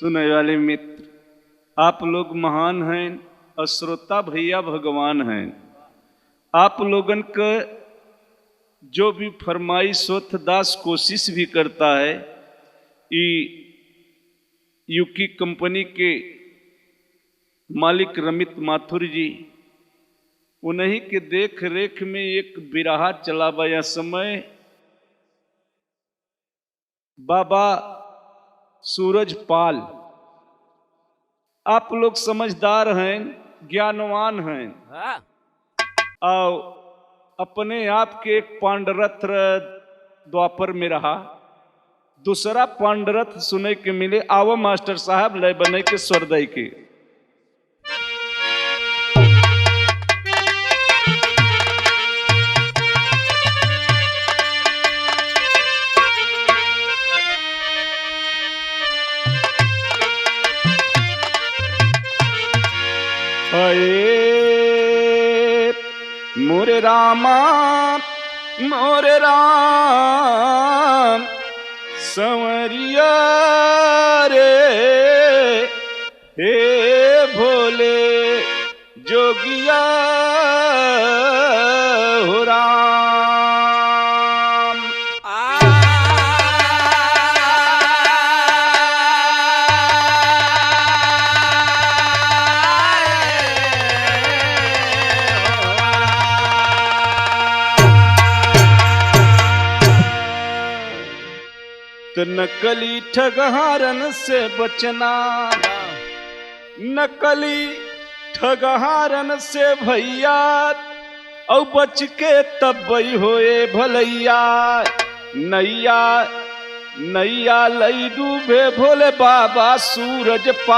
सुनने वाले मित्र, आप लोग महान हैं और श्रोता भैया भगवान हैं। आप लोगन का जो भी फरमाइश होत दास कोशिश भी करता है। यूकी कंपनी के मालिक रमित माथुर जी, उन्हीं के देख रेख में एक बिरहा चला बया समय बाबा सूरजपाल। आप लोग समझदार हैं, ज्ञानवान हैं और अपने आप के एक पांडरथ द्वापर में रहा, दूसरा पांडरथ सुने के मिले। आवा मास्टर साहब लय बने के स्वर्दय के। मोरे रामा मोरे राम संवरिया रे, हे भोले जोगिया हो राम। तो नकली ठगहारन से बचना, नकली ठगहारन से भैया, और बच के तब बई होए भलैया। नैया नैया लई डूबे भोले बाबा सूरजपाल।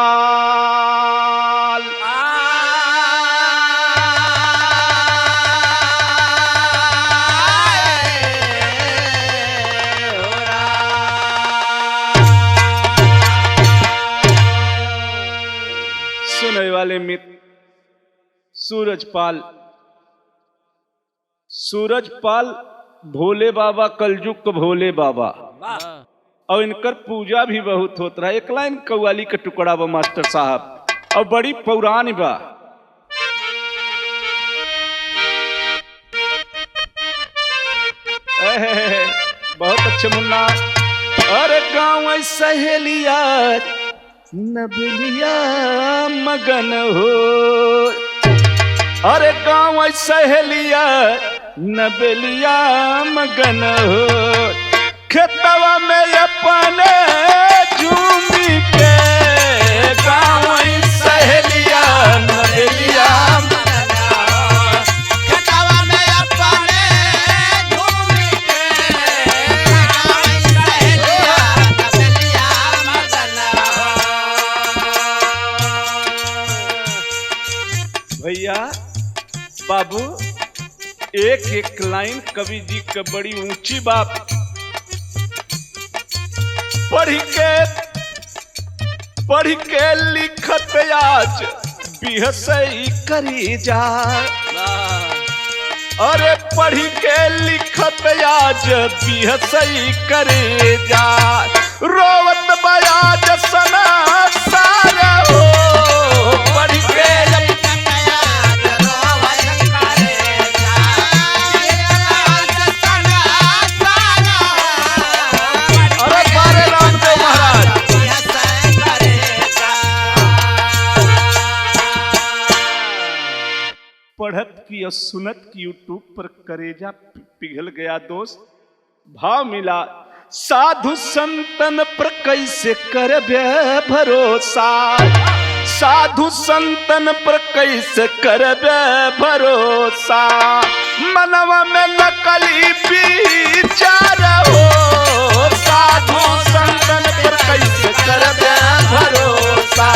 सुनने वाले मित्र, सूरजपाल सूरजपाल भोले बाबा, कलयुग भोले बाबा, और इनकर पूजा भी बहुत होता है। एक लाइन कव्वाली का टुकड़ा बा मास्टर साहब, और बड़ी पौराण बा। बहुत अच्छे मुन्ना। अरे गाँव सहेलिया नबलिया मगन हो, अरे गाँव सहेलिया नबलिया मगन हो, खेतवा में अपने झूमी के। गाँव सहेलिया नबलिया भैया बाबू, एक एक लाइन कवि जी का बड़ी ऊंची बात पढ़ के लिखत आज बिहसई करी जा। अरे पढ़ के लिखत आज बिहसई करे जा, रोवत बयाज सना सारा हो। पढ़ के पढ़त की और सुनत की यूट्यूब पर करेजा पिघल गया दोस्त। भाव मिला साधु संतन पर कैसे करबे भरोसा, साधु संतन पर कैसे करबे भरोसा। मनवा में नकली विचार हो, साधु संतन पर कैसे करबे भरोसा।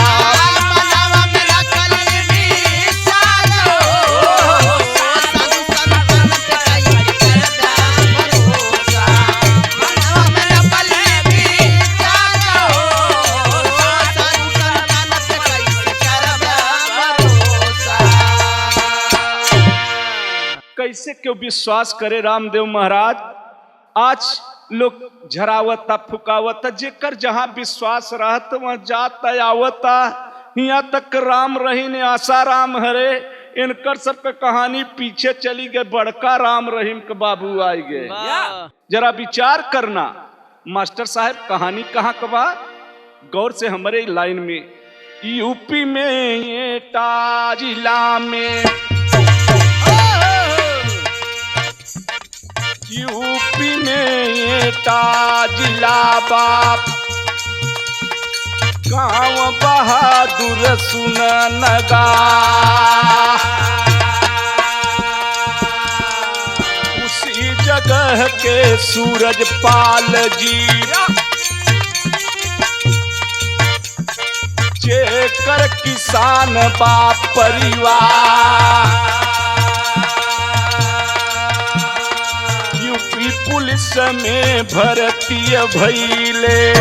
कैसे क्यों विश्वास करे रामदेव महाराज। आज लोग झरावता फुकावता, जेकर जहां विश्वास रहत वहां जाता आवता। यहाँ तक राम रहीम आशा राम हरे, इनकर सबका कहानी पीछे चली गए, बड़का राम रहीम के बाबू आई गए। जरा विचार करना मास्टर साहब, कहानी कहाँ का बा? गौर से हमारे लाइन में, यूपी में एटा जिला में, यूपी में एटा जिला बाप, गाँव बहादुर सुन नगा, उसी जगह के सूरजपाल जी, जेकर किसान बाप परिवार, यूपी पुलिस में भर्ती भइले,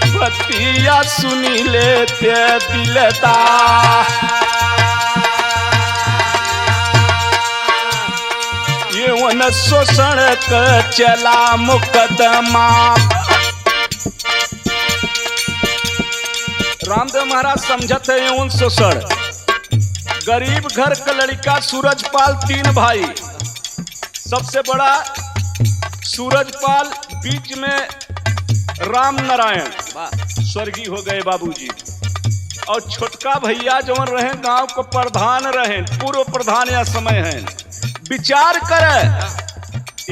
बतिया सुनी लेते दिलता, यौन शोषण का चला मुकदमा। रामदेव महाराज समझते हैं यौन शोषण। गरीब घर का लड़का सूरजपाल, 3 भाई, सबसे बड़ा सूरजपाल, बीच में राम नारायण स्वर्गीय हो गए बाबूजी, और छोटका भैया जो रहे गांव को प्रधान रहे, पूर्व प्रधान या समय है। विचार करे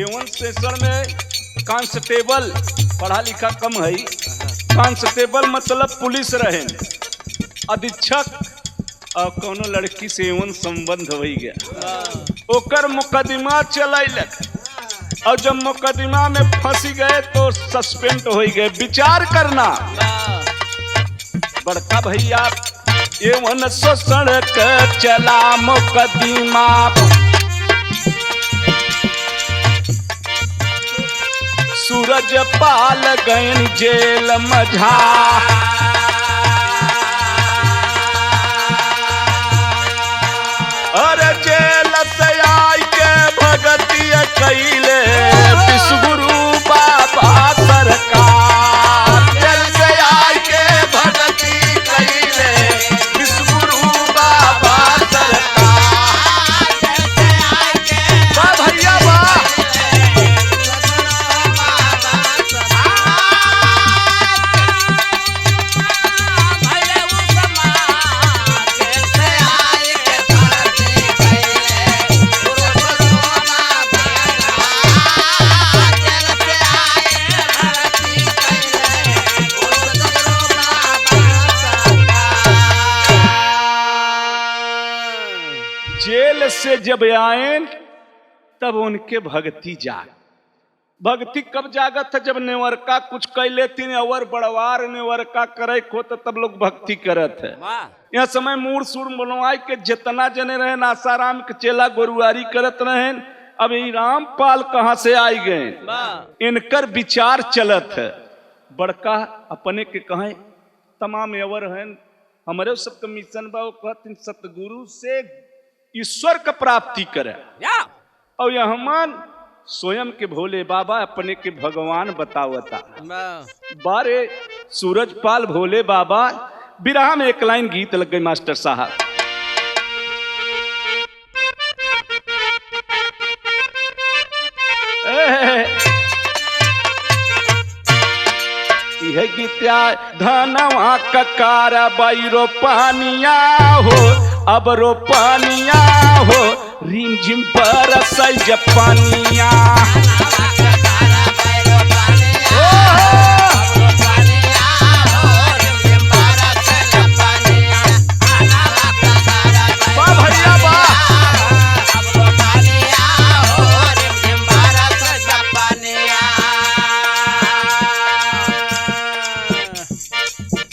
एवं सेशन में कांस्टेबल, पढ़ा लिखा कम है, कांस्टेबल मतलब पुलिस रहे, अधीक्षक, और कोनो लड़की से एवं संबंध हो गया, ओकर मुकदमा चलैलक, और जब मुकदमा में फंसी गए तो सस्पेंड हो गए। विचार करना बड़का भैया एवं शोषण का चला मुकदमा, सूरजपाल गयन जेल मझा, अरे जेल से आई के भगती कैले विश्वगुरु बाबा सरकार, जेल से आई के भगती कैले विश्वगुरु बाबा सरकार, वाह भैया वाह। जेल से जब आए तब उनके भक्ति जाग। भक्ति कब जागत था? जब नेवरका कुछ कह लेती, और बड़वार नेवरका करे को तो तब लोग भक्ति करत है। यह समय मूड़ सूर बनवाई के जितना जने रहे, आसाराम के चेला गोरुआरी करत रहे। अब ये रामपाल कहाँ से आई गए, इनकर विचार चलत है। बड़का अपने के कहे तमाम अवर हैं, हमारे सबका मिशन बा, कहते सतगुरु से ईश्वर का प्राप्ति करे, और यह स्वयं के भोले बाबा अपने के भगवान बतावता। बारे सूरजपाल भोले बाबा, बिरहा में एक लाइन गीत लग गई मास्टर साहब। यह गीत्या धनवा ककार बैरो पानिया हो, अब रो पानिया हो, रिम झिम बरस पानिया,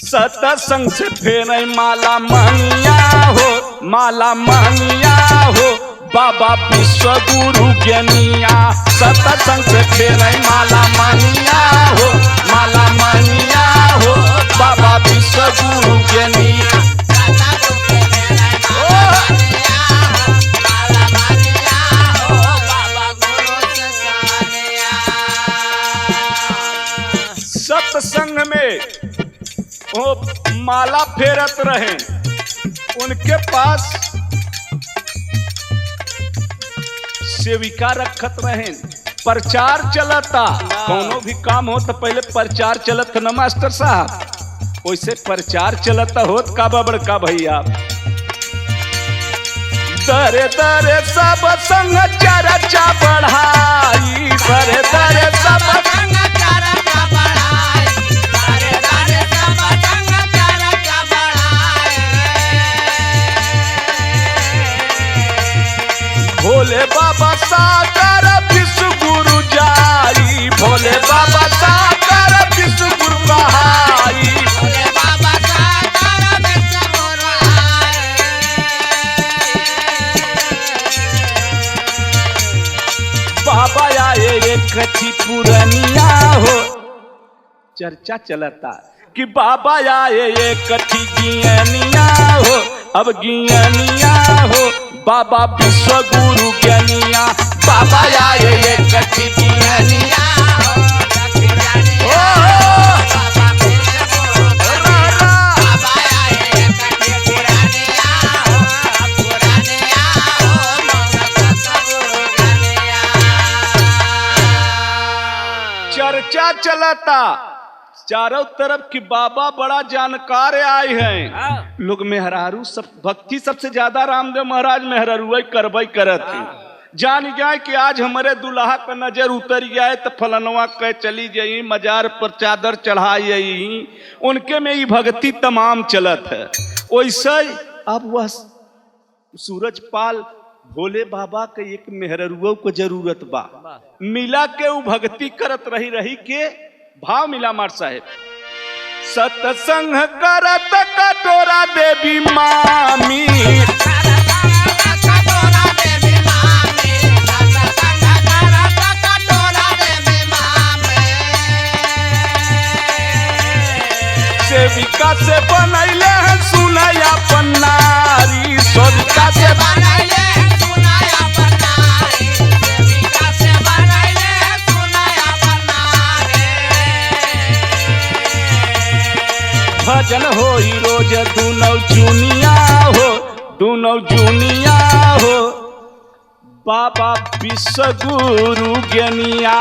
सतसंग से फेर माला मानिया हो, माला मानिया हो, बाबा विश्व गुरु ज्ञानिया। सतसंग से फेर माला मानिया हो, माला मानिया हो, बाबा विश्व गुरु ज्ञानिया। वो माला फेरत रहे, उनके पास सेविका रखत रहे, प्रचार चलता। कोनो भी काम हो तो पहले प्रचार चलत न मास्टर साहब, वैसे प्रचार चलता होत का बड़का भैया। दरे दरे सब संग चर्चा बढ़ाई, दरे दरे सब संग चर्चा बढ़ाई, दरे दरे सब संग चर्चा बढ़ाई। भोले बाबा सागर विश्व गुरु जाई, भोले बाबा सागर विश्व गुरु बहाई, भोले बाबा सागर विश्व गुरु आए। बाबा आए एक कथी पुरनिया हो, चर्चा चलता कि बाबा आए एक कथी ज्ञानिया हो, अब ज्ञानिया हो बाबा विश्व गुरु ज्ञानिया, बाबा आए एक कथी ज्ञानिया हो, चर्चा चलता चारों तरफ कि बाबा बड़ा जानकार आए हैं। लोग मेहरारू सब भक्ति सबसे ज्यादा रामदेव महाराज मेहरारू करबई करत हैं। जान जाए कि आज हमारे दुल्हा का नजर उतर जाए तो फलनवा कह चली जाई, मजार पर चादर चढ़ाई, उनके में ही भक्ति तमाम चलत है। वैसे अब वह सूरजपाल भोले बाबा के एक मेहरुआ को जरूरत बा, मिला के वो भक्ति करत रही रही के भाव मिला मार साहेब। सत्संग करत कटोरा देवी मामी, सेविका से बनैले हैं सुनाया पन्नारी, सेविका से बनैले हैं सुनाया पन्नारी, सेविका से बनैले हैं सुनाया पन्नारी। भजन होई रोज दुनौ जुनिया हो, दुनौ जुनिया हो बाबा विश्व गुरु ज्ञानिया,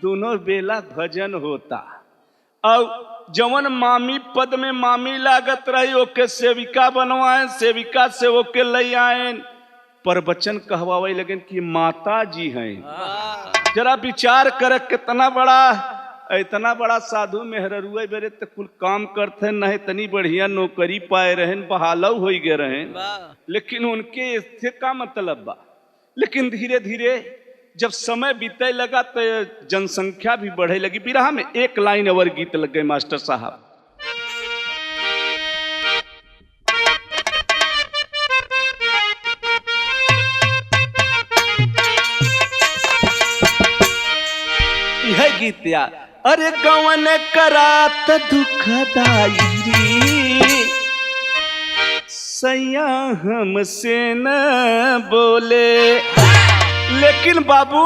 दोनों बेला भजन होता। और जवन मामी पद में मामी लागत रही ओके सेविका बनवाए, सेविका से ओके ले आए, प्रवचन कहवावे लगन कि माता जी हैं। जरा विचार कर इतना बड़ा साधु मेहरुआ बेरे तो कुल काम करते नहीं, इतनी बढ़िया नौकरी पाए रहन, बहालव हो गए रहन, लेकिन उनके इससे का मतलब बा। लेकिन धीरे धीरे जब समय बीते लगा तो जनसंख्या भी बढ़े लगी। बिरहा में एक लाइन और गीत लग गए मास्टर साहब। यह गीत या अरे गवन करात दुखदाई सैया हमसे न बोले। लेकिन बाबू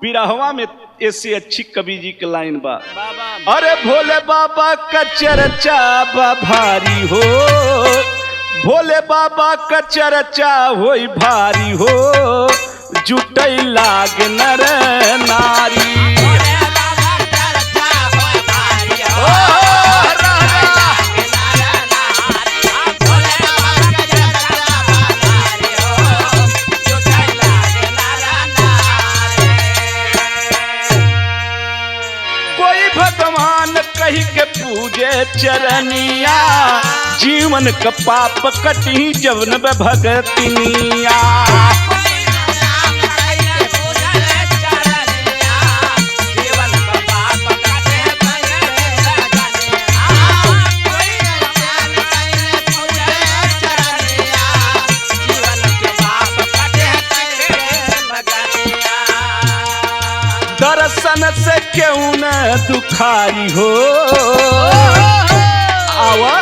बिरहवा में ऐसी अच्छी कवि जी की लाइन बा, अरे भोले बाबा का चर्चा बा भारी हो, भोले बाबा का चर्चा होई भारी हो, जुटई लाग नर नारी। कही के पूजे चरनिया, जीवन का पाप कटी जवन भगतिनिया। दर्शन से क्यों न दुखारी हो, आवा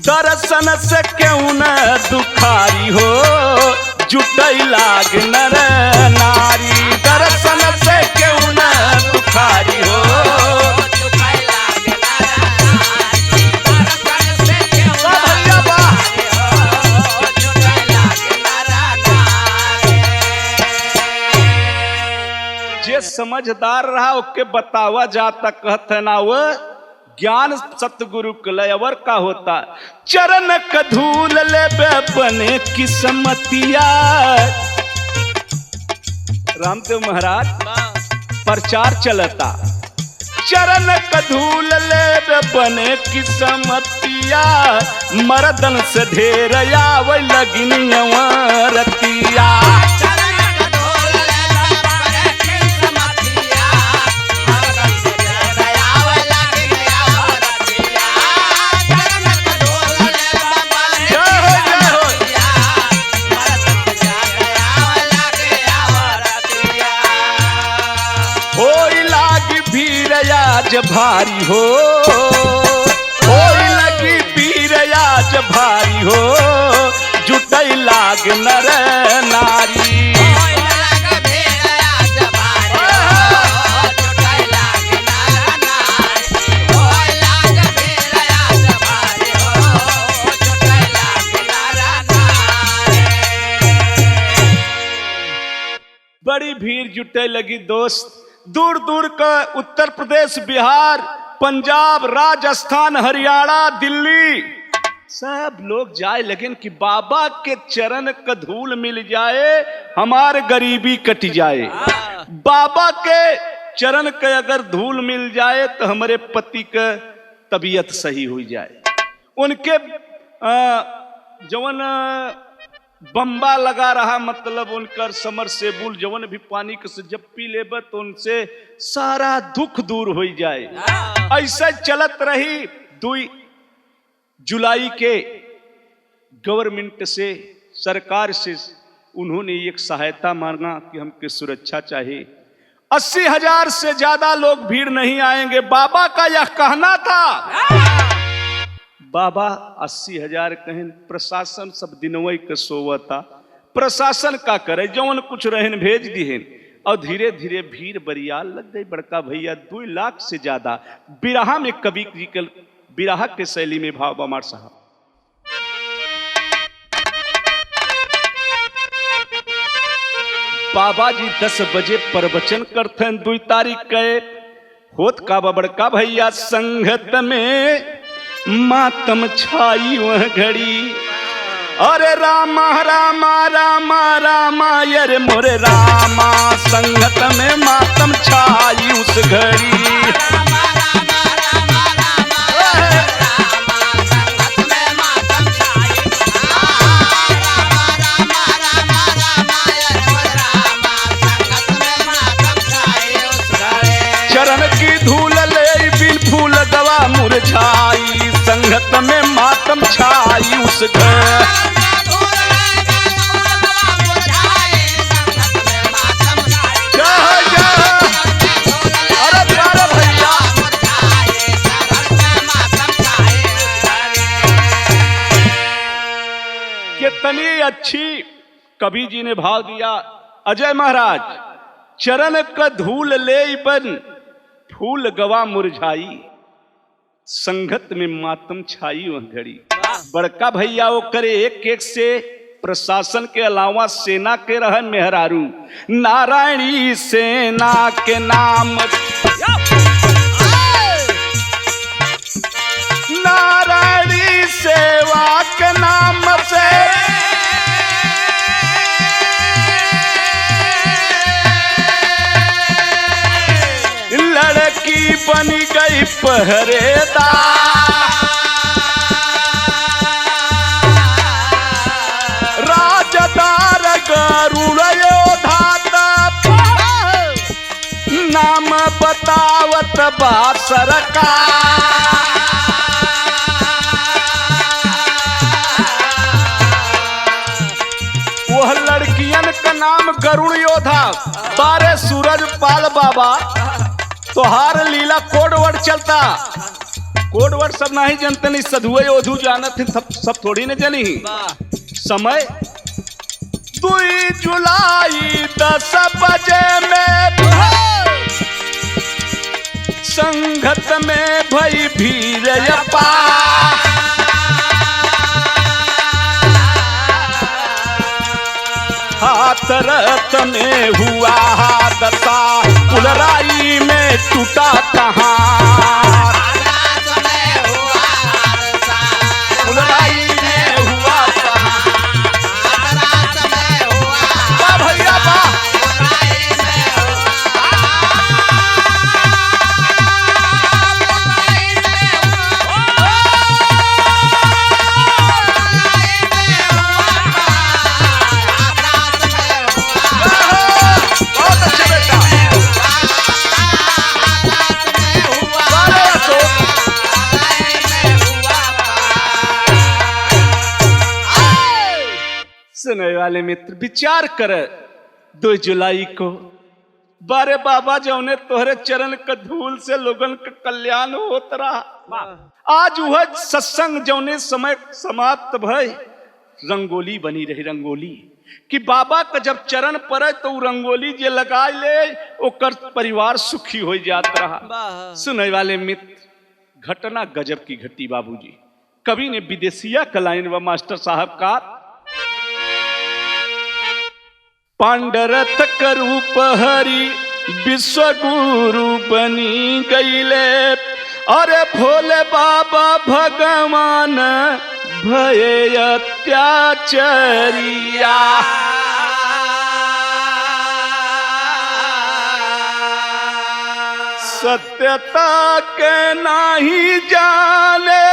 दर्शन से क्यों न दुखारी हो, जुटई लाग नर नारी। दर्शन से क्यों न दुखारी हो, जुटई लाग नर समझदार रहा ओके बतावा जाता कहत है ना वो ज्ञान सतगुरु कलयवर का होता। चरण क धूल ले बने किस्मतिया। रामदेव महाराज प्रचार चलता। चरण क धूल ले बने किस्मतिया। मर्दन से ढेर आवे लगिनिया रतिया। आज भारी हो लगी पीर आज भारी हो। जुटई लाग नर नारी। बड़ी भीड़ जुटे लगी दोस्त। दूर दूर का उत्तर प्रदेश, बिहार, पंजाब, राजस्थान, हरियाणा, दिल्ली सब लोग जाए। लेकिन कि बाबा के चरण का धूल मिल जाए हमारे गरीबी कट जाए। बाबा के चरण का अगर धूल मिल जाए तो हमारे पति का तबीयत सही हो जाए। उनके जवन बम्बा लगा रहा, मतलब उनकर समरसेबुल जवन भी पानी के से जब पी लेब तो उनसे सारा दुख दूर हो जाए। ऐसा चलत रही। 2 जुलाई के गवर्नमेंट से, सरकार से उन्होंने एक सहायता मांगा कि हमके सुरक्षा चाहिए। 80,000 से ज्यादा लोग भीड़ नहीं आएंगे, बाबा का यह कहना था। बाबा 80,000 कहें। प्रशासन सब दिनवई के सोवता। प्रशासन का करे जवन कुछ रहन भेज दिहन। और धीरे धीरे भीड़ बरियाल लग गई। बड़का भैया 2 लाख से ज्यादा। बिरहा में कवि जी के बिरहा के शैली में भाव बमार साहब। बाबा जी 10 बजे प्रवचन करते 2 तारीख के। होत का बड़का भैया संगत में मातम छाई वह घड़ी। अरे रामा रामा रामा रामा यर मोरे रामा। संगत में मातम छाई उस घड़ी। चरण की धूल ले बिन फूल दवा मुरझाई। संगत में मातम छाई उस घर। अरे भैया कितनी अच्छी कवि जी ने भाव दिया। अजय महाराज, चरण का धूल ले बन फूल गवा मुरझाई। संगत में मातम छाई वह घड़ी। बड़का भैया वो करे एक से प्रशासन के अलावा सेना के रहन मेहरारू। नारायणी सेना के नाम, नारायणी सेवा के नाम से लड़की बनी गई पहरेदार। राजदार गरुड़ योधा नाम बतावत बा सरकार। वह लड़कियन का नाम गरुड़ योधा। 12 सूरज पाल बाबा तोहार लीला कोडवर्ड चलता। कोडवर्ड सब नहीं जानते, नहीं सधुए ओधू जानत है, सब थोड़ी न जानी। समय 2 जुलाई 10 बजे में संगत में भई भीड़ अपार। हाथ रथ में हुआ दशा कुल लड़ाई में टूटा कहाँ, लड़ाई में हुआ कहाँ। वाह भैया वाह। बहुत अच्छे बेटा। सुनने वाले मित्र विचार कर 2 जुलाई को बारे बाबा जौने तोहरे चरण के धूल से लोगन का कल्याण होत रहा। आज वह सत्संग जौने समय समाप्त भय रंगोली बनी रही, रंगोली कि बाबा का जब चरण पड़े तो रंगोली जे लगा ले ओकर परिवार सुखी हो जात रहा। सुनने वाले मित्र घटना गजब की घटी बाबूजी। कवि ने विदेशिया कलाइन व मास्टर साहब का पांडरथ का रूप हरि विश्व गुरु बनी गईले, अरे भोले बाबा भगवान भये अत्याचारिया। सत्यता के नहीं जाने,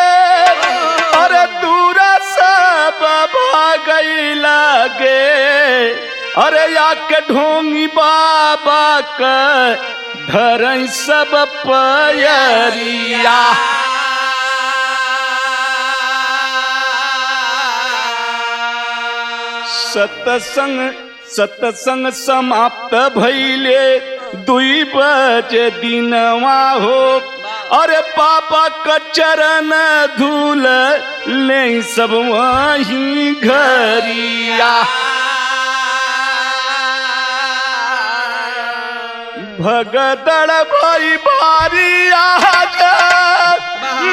अरे दूर सब भागई लगे, अरे आके ढोंगी बाबा का धरई सब पयरिया। सत्संग समाप्त भइले 2 बजे दिनवा हो, अरे बाबा का चरण धूल ले सब वहीं घरिया। भगदड़ भाई भारी आज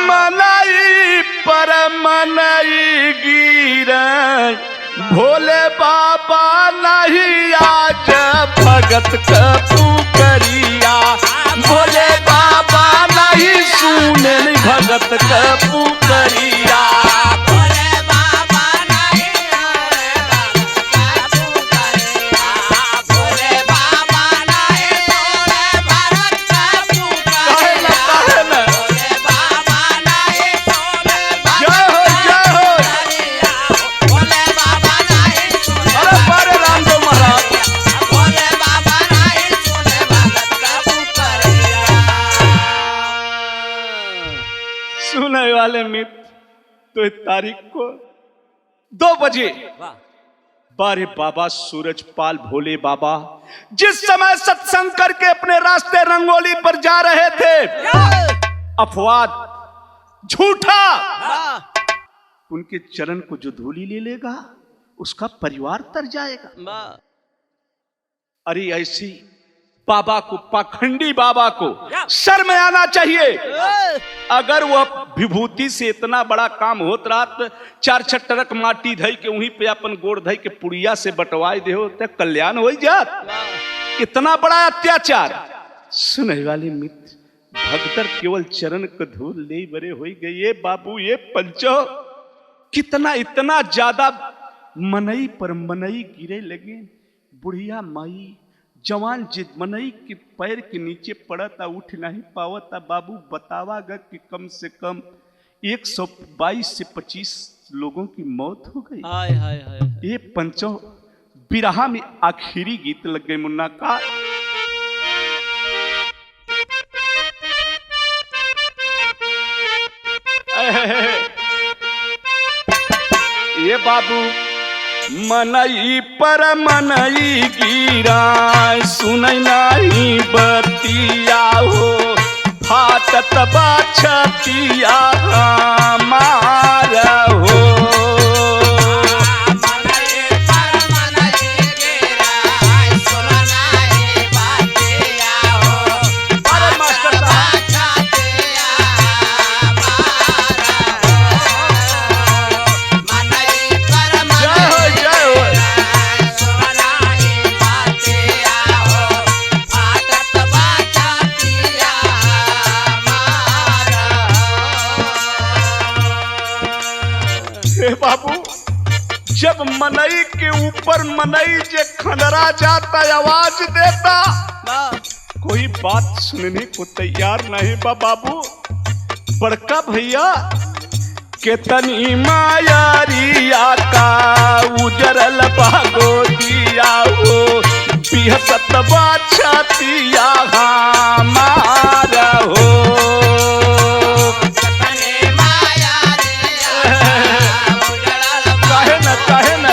मनाई पर मनाई गिर, भोले बाबा नहीं आज भगत का पुकरिया। भोले बाबा नहीं सुने भगत का पुकरिया। सुनने वाले मित्र तो इस तारीख को 2 बजे बारे बाबा सूरजपाल भोले बाबा जिस समय सत्संग करके अपने रास्ते रंगोली पर जा रहे थे, अफवाद झूठा उनके चरण को जो धूली ले लेगा उसका परिवार तर जाएगा। अरे ऐसी बाबा को, पाखंडी बाबा को शर्म आना चाहिए। अगर वह विभूति से इतना बड़ा काम होत रहा तो 4 छटरक माटी धई के वहीं पे अपन गोड़ धई के पुड़िया से बटवाई दे तो कल्याण हो जात। इतना बड़ा अत्याचार। सुनने वाले मित्र भगतर केवल चरण का धूल ले बरे हो गए। ये बाबू ये पंचो कितना इतना ज्यादा मनई पर मनई गिरे लगे। बुढ़िया माई जवान जिद मनई के पैर के नीचे पड़ता, उठ नहीं पावता। बाबू बतावा गा कि कम से कम 122 से 25 लोगों की मौत हो गई। हाय हाय हाय। ये पंचो बिरहा में आखिरी गीत लग गए मुन्ना का। ये बाबू मनई पर मनई गिरा सुनई नहीं बतिया हो, फाटत बाछतिया मारा हो। ए बाबू, जब मनई के ऊपर मनई जे खंडरा जाता आवाज देता, कोई बात सुनने को तैयार नहीं बा बाबू। बड़का भैया केतनी मायारिया का उजरल बागो दिया हो, बिहसत बाछतिया हमारा हो। काहे न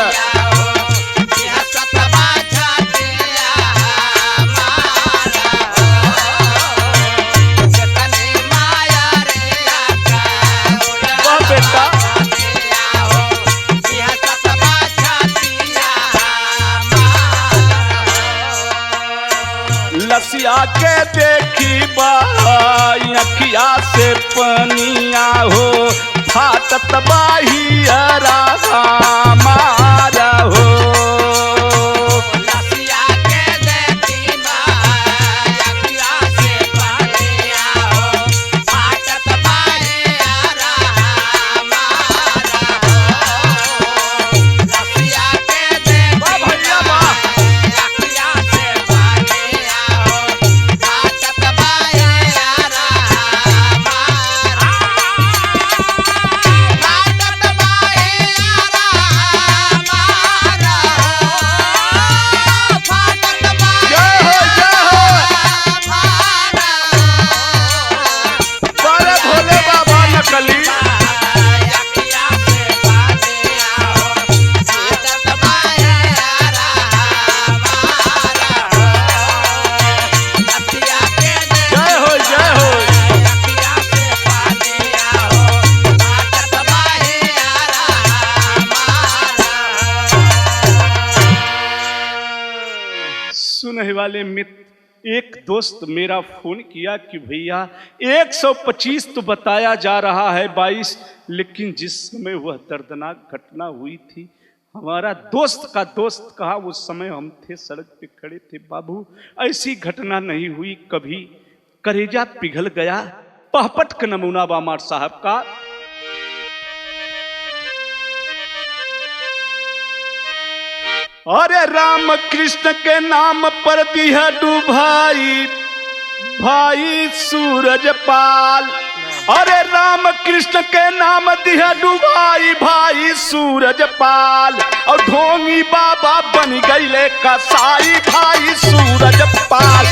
लसिया के देखी बाई अखिया से पनिया हो, फाटत बाहियरा हमारा हो। लसिया के देखी बाई अखिया से पनिया हो, फाटत बाहियरा हमारा हो। लसिया के देखी बाई अखिया से पनिया हो, फाटत बाहियरा हमारा। सुनने वाले मित्र, एक दोस्त मेरा फोन किया कि भैया 125 तो बताया जा रहा है 22, लेकिन जिस समय वह दर्दनाक घटना हुई थी, हमारा दोस्त का दोस्त कहा उस समय हम थे सड़क पे खड़े थे। बाबू ऐसी घटना नहीं हुई कभी, करेजा पिघल गया। पहपट का नमूना बामार साहब का। अरे राम कृष्ण के नाम पर दिया डूभाई भाई सूरज पाल। अरे राम कृष्ण के नाम दिया डूभाई भाई सूरज पाल, और ढोंगी बाबा बन गईले कसाई भाई सूरज पाल।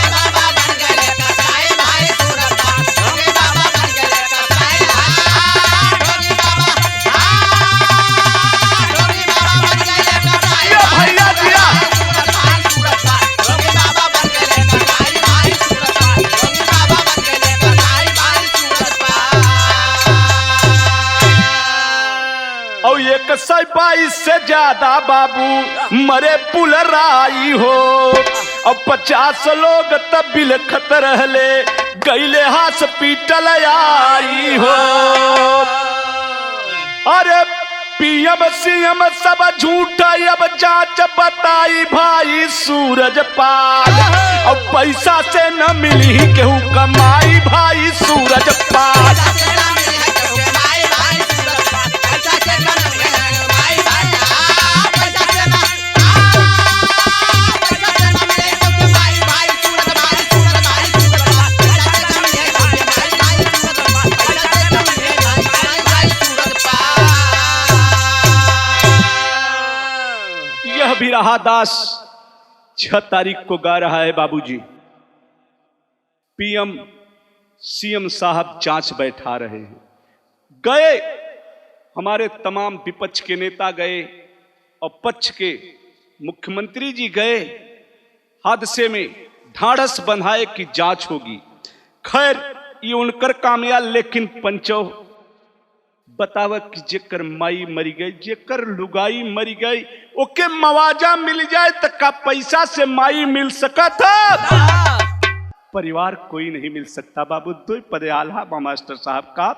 और 122 से ज्यादा बाबू मरे पुलराई हो, और 50 लोग तब बिलखत रहले गईले हॉस्पिटल आई हो। अरे पीएम सीएम सब झूठा अब जांच बताई भाई सूरज पाल, और पैसा से न मिली केहू कमाई भाई सूरज पाल। भी रहा दास 6 तारीख को गा रहा है बाबूजी। पीएम सीएम साहब जांच बैठा रहे हैं। गए हमारे तमाम विपक्ष के नेता गए और पक्ष के मुख्यमंत्री जी गए। हादसे में ढाढ़स बंधाए कि जांच होगी। खैर ये उनकर कामयाब, लेकिन पंचो बतावा कि जेकर माई मरी गई, जेकर लुगाई मरी गई, ओके मवाजा मिल जाए तो का पैसा से माई मिल सका था? परिवार कोई नहीं मिल सकता बाबू। दो पदे आल्हा मास्टर साहब का।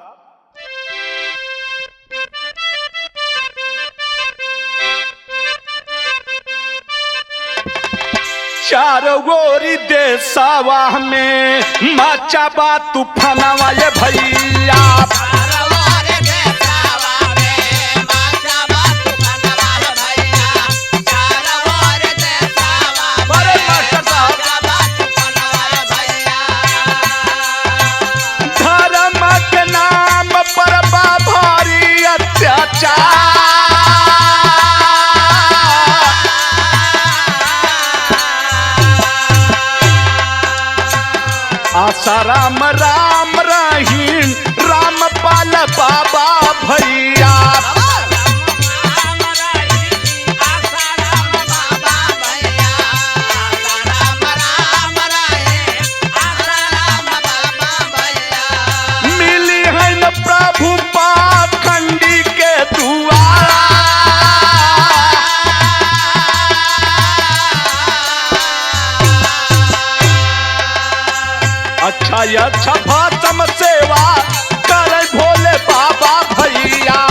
चारों गोरी देसावा में माचा बा तूफानवा ये भैया। भैया। मिली है न प्रभु पाखंडी के दुआरा। अच्छा ये अच्छा भाषम सेवा करे भोले बाबा भैया।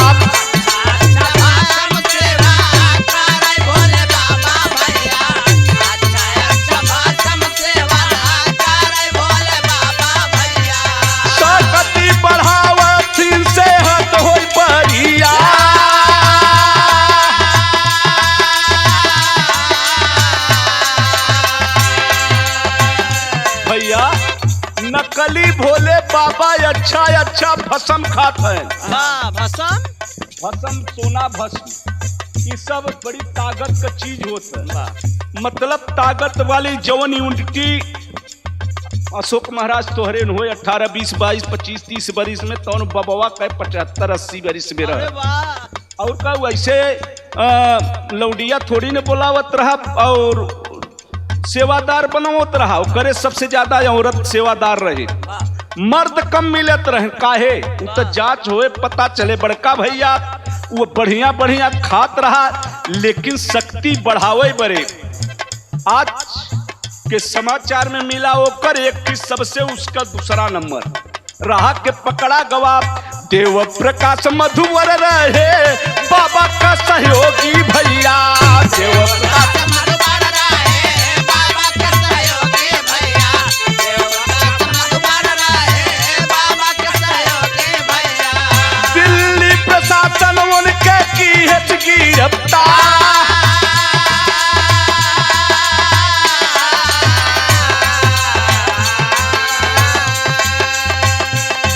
सकती बढ़ावथिन सेहत होई बढ़िया। भैया नकली भोले बाबा अच्छा अच्छा भस्म खाते हैं। भस्म सोना भस्म ये सब बड़ी ताकत का चीज होता है। मतलब ताकत वाली जवन यूनिटी अशोक महाराज तोहरे हो 18 20 22 25 30 बरिस में तौन बबवा कह 75 80 बरिस में रहे। और का वैसे लौडिया थोड़ी ने बोलावत रहा और सेवादार बनावत रहा। करे सबसे ज्यादा औरत सेवादार रहे, मर्द कम मिलत रहे। काहे वो तो जांच होए पता चले। बड़का भैया वो बढ़िया बढ़िया खात रहा लेकिन शक्ति बढ़ावे बड़े। आज के समाचार में मिला होकर एक की सबसे उसका दूसरा नंबर रहा के पकड़ा गवा। देव प्रकाश मधुवर रहे बाबा का सहयोगी भैया। देव प्रकाश दिल्ली प्रशासन उनके की गिरफ्तार।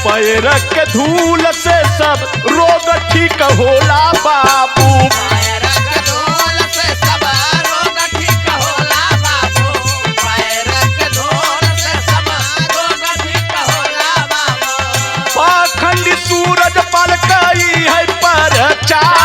पैर के धूल से सब रोग ठीक होला बाबू। पाखंडी सूरज पर कई है परचार।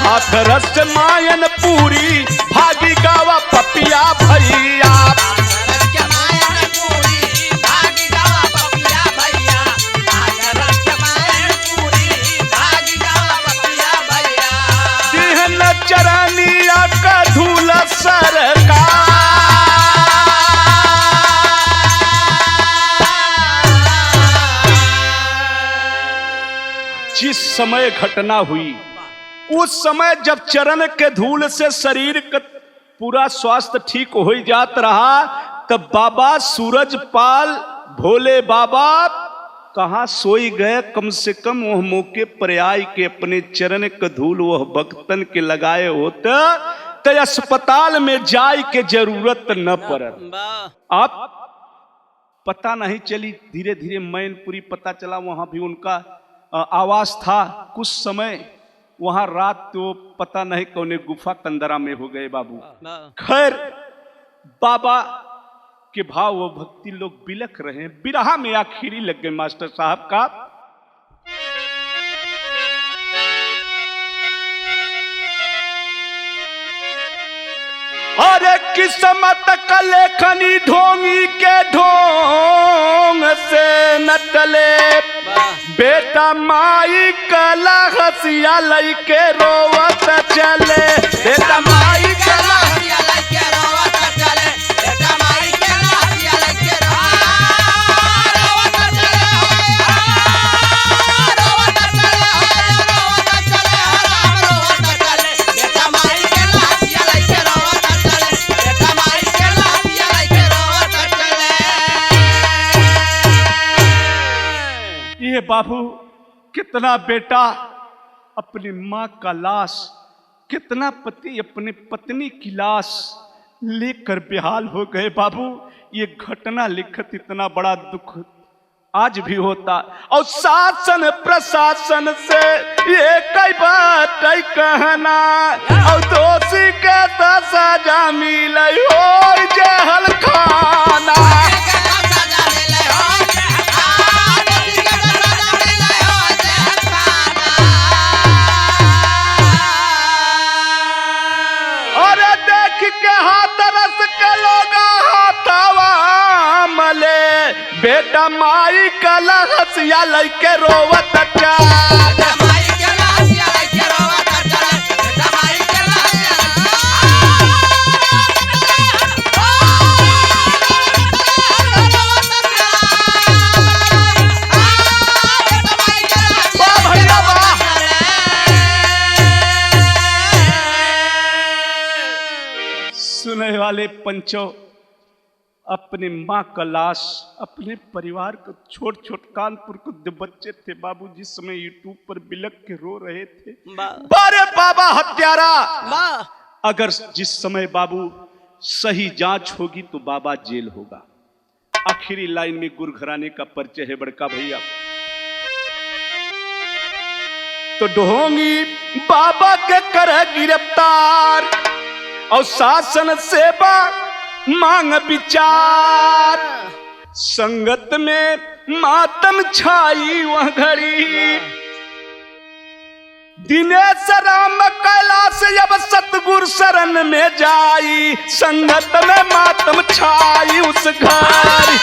हाथरस मायन पूरी भागी गावा पपिया भैया। तिहन चरनिया का धूल सरकार। जिस समय घटना हुई उस समय जब चरण के धूल से शरीर का पूरा स्वास्थ्य ठीक हो जात रहा तब बाबा सूरजपाल भोले बाबा कहाँ सोई गए। कम से कम वह मौके पर आई के अपने चरण के धूल वह भक्तन के लगाए होते तो अस्पताल में जाए के जरूरत न पड़त। आप पता नहीं चली, धीरे धीरे मैनपुरी पता चला वहां भी उनका आवास था। कुछ समय वहां रात तो पता नहीं कौने गुफा कंदरा में हो गए बाबू। खैर बाबा के भाव व भक्ति लोग बिलख रहे हैं। बिरहा में आखिरी लग गए मास्टर साहब का। अरे किस्मत का लेखनी ढोंगी के ढोंग से न टले। बेटा माई कला हसिया लई के रोवत चले। बेटा माई कला हसिया लई के रोवत चले। बेटा माई कला हसिया लई के रोवत चले। रोवत चले रोवत चले राम रोवत चले। बेटा माई कला हसिया लई के रोवत चले। बेटा माई कला हसिया लई के रोवत चले। ये बाबू कितना बेटा अपनी माँ का लाश, कितना पति अपने पत्नी की लाश लेकर बेहाल हो गए बाबू। ये घटना लिखत इतना बड़ा दुख आज भी होता। और शासन प्रशासन से ये कई बात कहना, और दोषी के तो सजा मिले हो जहल खाना। अरे देख के हाथ रस के लोग हाथवा मले, बेटा माई कला हसिया लइके रोवत चार। सुनने वाले पंचों, अपने माँ का लाश अपने परिवार को छोट छोट कानपुर को दो बच्चे थे बाबू, जिस समय यूट्यूब पर बिलक के रो रहे थे, अरे बाबा हत्यारा, अगर जिस समय बाबू सही जांच होगी तो बाबा जेल होगा। आखिरी लाइन में गुरघराने का परिचय है बड़का भैया। तो ढोंगी बाबा के करे गिरफ्तार, और शासन सेवा मांग विचार। संगत में मातम छाई वह घड़ी, दिनेश राम कैलाश अब सतगुरु शरण में जाई। संगत में मातम छाई उस घड़ी।